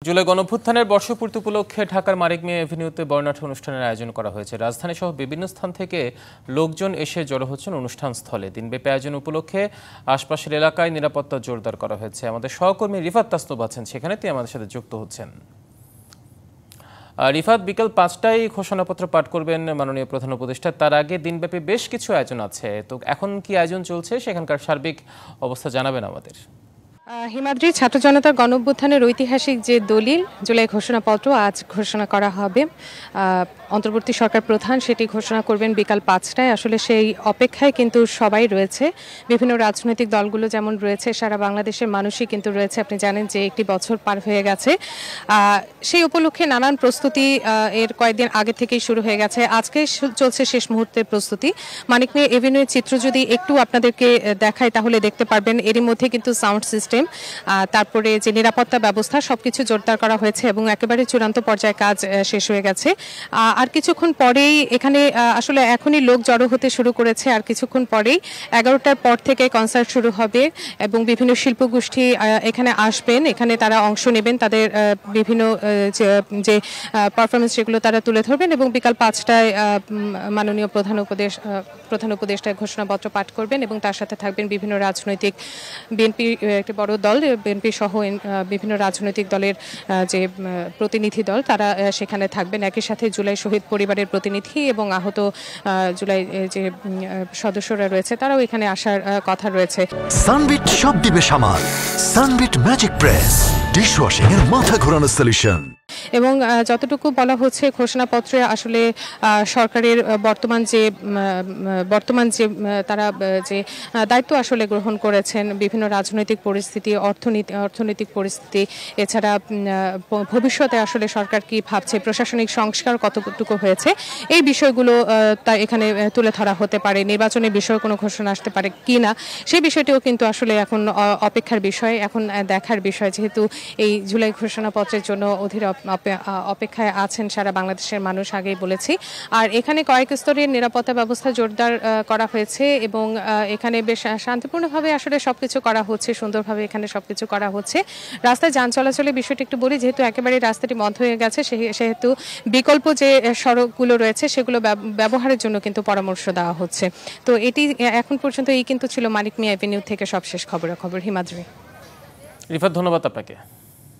জুলাই গণঅভ্যুত্থানের বর্ষপূর্তি উপলক্ষে ঢাকার মানিক মিয়া এভিনিউতে বর্ণাঢ্য অনুষ্ঠানের আয়োজন করা হয়েছে। রাজধানী সহ বিভিন্ন স্থান থেকে লোকজন এসে জড়ো হচ্ছেন অনুষ্ঠান স্থলে। দিনব্যাপী আয়োজন উপলক্ষে আশপাশের এলাকায় নিরাপত্তা জোরদার করা হয়েছে। আমাদের সহকর্মী রিফাত তাসনুব আছেন সেখানে, তিনি আমাদের সাথে যুক্ত হচ্ছেন। রিফাত, বিকেল ৫টায় ঘোষণাপত্র পাঠ করবেন মাননীয় প্রধান উপদেষ্টা। তার আগে দিনব্যাপী বেশ কিছু আয়োজন আছে, তো এখন কি আয়োজন চলছে সেখানকার সার্বিক অবস্থা জানাবেন আমাদের। হিমাদ্রি, ছাত্র জনতার গণঅভ্যুত্থানের ঐতিহাসিক যে দলিল জুলাই ঘোষণাপত্র আজ ঘোষণা করা হবে। অন্তর্বর্তী সরকার প্রধান সেটি ঘোষণা করবেন বিকাল ৫টায়। আসলে সেই অপেক্ষায় কিন্তু সবাই রয়েছে। বিভিন্ন রাজনৈতিক দলগুলো যেমন রয়েছে, সারা বাংলাদেশের মানুষই কিন্তু রয়েছে। আপনি জানেন যে একটি বছর পার হয়ে গেছে, সেই উপলক্ষে নানান প্রস্তুতি এর কয়েকদিন আগে থেকেই শুরু হয়ে গেছে। আজকে চলছে শেষ মুহূর্তের প্রস্তুতি। মানিক মিয়া এভিনিউয়ের চিত্র যদি একটু আপনাদেরকে দেখায় তাহলে দেখতে পারবেন এরই মধ্যে কিন্তু সাউন্ড সিস্টেম, তারপরে যে নিরাপত্তা ব্যবস্থা সবকিছু জোরদার করা হয়েছে এবং একেবারে চূড়ান্ত পর্যায়ে কাজ শেষ হয়ে গেছে। আর কিছুক্ষণ পরেই এখানে আসলে এখনই লোক জড়ো হতে শুরু করেছে। আর কিছুক্ষণ পরেই 11টার পর থেকে কনসার্ট শুরু হবে এবং বিভিন্ন শিল্পগোষ্ঠী এখানে আসবেন, এখানে তারা অংশ নেবেন, তাদের বিভিন্ন যে পারফরমেন্স সেগুলো তারা তুলে ধরবেন এবং বিকাল 5টায় মাননীয় প্রধান উপদেষ্টা ঘোষণাপত্র পাঠ করবেন এবং তার সাথে থাকবেন বিভিন্ন রাজনৈতিক, বিএনপি একটি বড় দল, বিএনপি সহ বিভিন্ন রাজনৈতিক দলের যে প্রতিনিধি দল তারা সেখানে থাকবেন। একই সাথে জুলাই শহীদ পরিবারের প্রতিনিধি এবং আহত জুলাই যে সদস্যরা রয়েছে তারাও এখানে আসার কথা রয়েছে। সানবিট সব দিবে সামাল। সানবিট ম্যাজিক প্রেস ডিশওয়াশিং এর মাথা ঘোরানো সলিউশন। এবং যতটুকু বলা হচ্ছে ঘোষণাপত্রে আসলে সরকারের বর্তমান যে তারা যে দায়িত্ব আসলে গ্রহণ করেছেন, বিভিন্ন রাজনৈতিক পরিস্থিতি, অর্থনৈতিক পরিস্থিতি, এছাড়া ভবিষ্যতে আসলে সরকার কি ভাবছে, প্রশাসনিক সংস্কার কতটুকু হয়েছে, এই বিষয়গুলো তা এখানে তুলে ধরা হতে পারে। নির্বাচনের বিষয়ে কোনো ঘোষণা আসতে পারে কি না সেই বিষয়টিও কিন্তু আসলে এখন অপেক্ষার বিষয়, এখন দেখার বিষয়। যেহেতু এই জুলাই ঘোষণাপত্রের জন্য অধীর অপেক্ষায় আছেন সারা বাংলাদেশের মানুষ, আগেই বলেছি। আর এখানে কয়েক স্তরের নিরাপত্তা ব্যবস্থা জোরদার করা হয়েছে এবং এখানে বেশ শান্তিপূর্ণভাবে আসলে সবকিছু করা হচ্ছে, সুন্দরভাবে এখানে সবকিছু করা হচ্ছে। রাস্তায় যান চলাচলের বিষয়টি একটু বলি, যেহেতু একেবারে রাস্তাটি বন্ধ হয়ে গেছে সেহেতু বিকল্প যে সড়কগুলো রয়েছে সেগুলো ব্যবহারের জন্য কিন্তু পরামর্শ দেওয়া হচ্ছে। তো এটি এখন পর্যন্ত এই কিন্তু ছিল মানিক মিয়া এভিনিউ থেকে সবশেষ খবরাখবর। হিমাদ্রি। রিফাত, ধন্যবাদ আপনাকে।